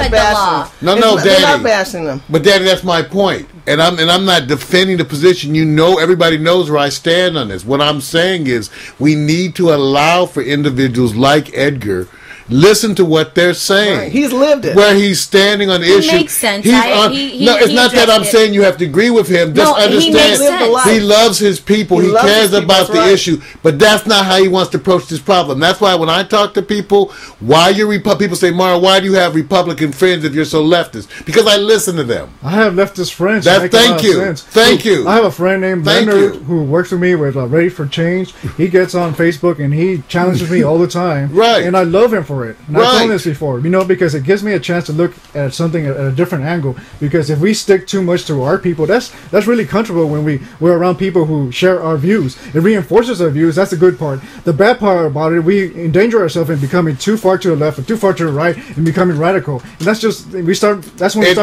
violate the law. No, Danny. They're not bashing them. But Danny, that's my point. And I'm not defending the position. You know, everybody knows where I stand on this. What I'm saying is we need to allow for individuals like Edgar. Listen to what they're saying. Right. He's lived it. Where he's standing on the issue. Makes sense. It's not that I'm saying you have to agree with him. Just understand he loves his people. He cares about the issue. But that's not how he wants to approach this problem. That's why when I talk to people, people say, Mara, why do you have Republican friends if you're so leftist? Because I listen to them. I have leftist friends. Thank you. I have a friend named Leonard who works with me with Ready for Change. He gets on Facebook and he challenges me all the time. Right. And I love him for it. And I've done this before, because it gives me a chance to look at something at a different angle. Because if we stick too much to our people, that's really comfortable when we're around people who share our views. It reinforces our views. That's the good part. The bad part about it, we endanger ourselves in becoming too far to the left or too far to the right and becoming radical. And that's when we start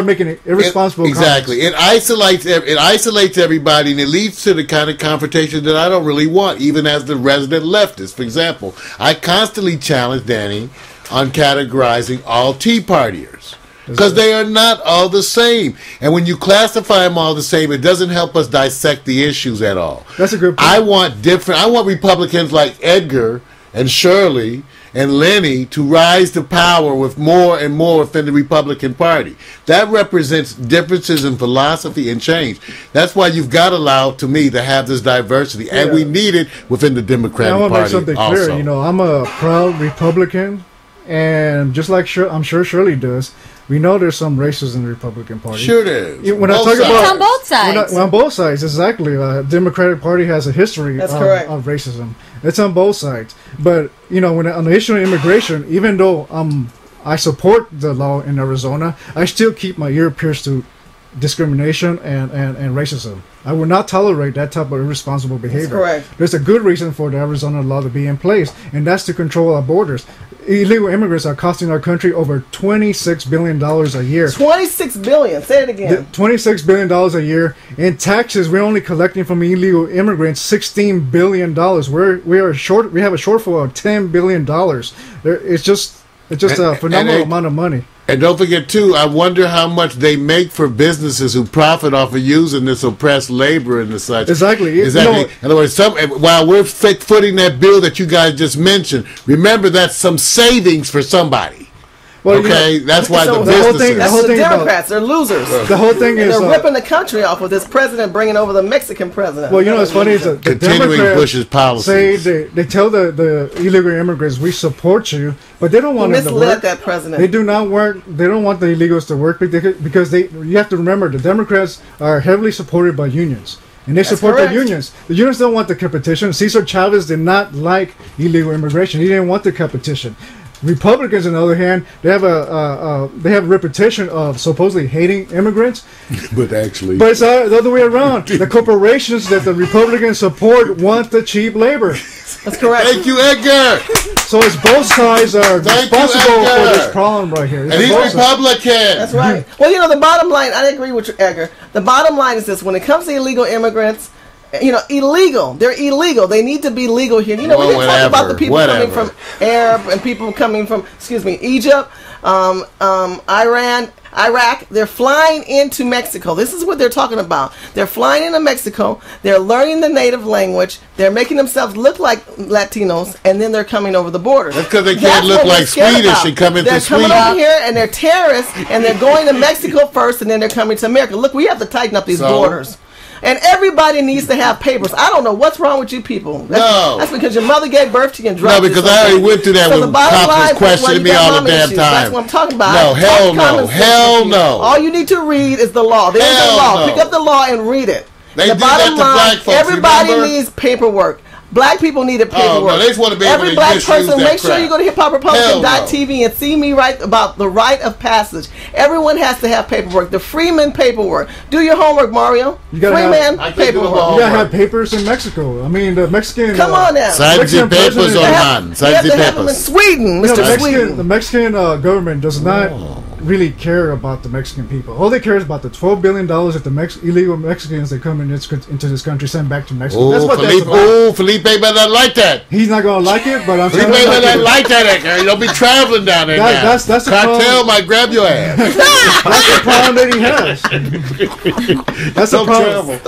making irresponsible exactly. comments. It isolates everybody, and it leads to the kind of confrontation that I don't really want, even as the resident leftist. For example, I constantly challenge Danny on categorizing all Tea Partiers, because they are not all the same. And when you classify them all the same, it doesn't help us dissect the issues at all. That's a good point. I want Republicans like Edgar and Shirley and Lenny to rise to power with more and more within the Republican Party. That represents differences in philosophy and change. That's why you've got to allow, to me, to have this diversity. And we need it within the Democratic Party. I want to make something clear. I'm a proud Republican. And just like I'm sure Shirley does, we know there's some racism in the Republican Party. Sure there is. When I talk about it's on both sides. On both sides, exactly. The Democratic Party has a history of racism. It's on both sides. But on the issue of immigration, even though I support the law in Arizona, I still keep my ear pierced to discrimination and racism. I will not tolerate that type of irresponsible behavior. That's correct. There's a good reason for the Arizona law to be in place, and that's to control our borders. Illegal immigrants are costing our country over $26 billion a year. $26 billion. Say it again. $26 billion a year. In taxes, we're only collecting from illegal immigrants $16 billion. We have a shortfall of $10 billion. It's just a phenomenal amount of money. And don't forget, too, I wonder how much they make for businesses who profit off of using this oppressed labor and the such. Exactly. In other words, while we're footing that bill that you guys just mentioned, remember that's some savings for somebody. Well, that's why the businesses. That's the Democrats. They're losers. The whole thing is they're ripping the country off with this president bringing over the Mexican president. Well, it's funny is that the continuing Democrats Bush's policies. Say they tell the illegal immigrants, we support you, but they don't want them to work. That president. They do not work. They don't want the illegals to work because you have to remember the Democrats are heavily supported by unions. And they support the unions. The unions don't want the competition. Cesar Chavez did not like illegal immigration. He didn't want the competition. Republicans, on the other hand, they have a reputation of supposedly hating immigrants, but it's the other way around. The corporations that the Republicans support want the cheap labor. That's correct. Thank you, Edgar. So it's both sides are responsible for this problem right here. And he's Republican. That's right. Well, the bottom line, I agree with you, Edgar. The bottom line is this: when it comes to illegal immigrants. Illegal. They're illegal. They need to be legal here. We didn't talk about the people coming from Arab and people coming from, Egypt, Iran, Iraq. They're flying into Mexico. This is what they're talking about. They're flying into Mexico. They're learning the native language. They're making themselves look like Latinos, and then they're coming over the border. That's because they can't look like Swedish and come into Sweden. They're coming over here, and they're terrorists, and they're going to Mexico first, and then they're coming to America. Look, we have to tighten up these borders. And everybody needs to have papers. I don't know what's wrong with you people. That's because your mother gave birth to you and drugged you. No, because I already went through that when cops was questioning me all the damn time. That's what I'm talking about. No, hell no. All you need to read is the law. There's the law. Pick up the law and read it. The bottom line, everybody needs paperwork. Black people needed paperwork. They just want to be Every black person, make sure you go to hiphoprepublican.tv and see me write about the rite of passage. Everyone has to have paperwork. The Freeman paperwork. Do your homework, Mario. Freeman paperwork. You gotta have papers in Mexico. I mean, the Mexican. Come on now. Mexican papers on man. You have to have them in Sweden, Mr. Sweden. The Mexican government does not really care about the Mexican people. All they care is about the $12 billion that the illegal Mexicans that come into this country send back to Mexico. That's what that's about. Felipe may not like that. He's not going to like it, but I'm Felipe may not like that, Edgar. You don't be traveling down there now. That's the cartel might grab your ass. That's the problem that he has. That's the problem.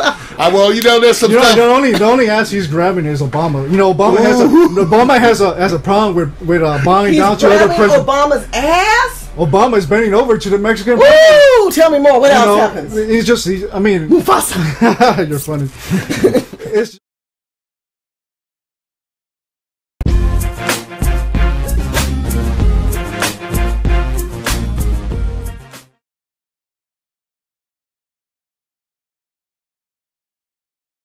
Well, you know, there's some stuff. The only ass he's grabbing is Obama. You know, Obama has a problem with bowing down to other presidents. Obama's ass? Obama is bending over to the Mexican president. Woo! Tell me more. What else happens? I mean, Mufasa. You're funny. It's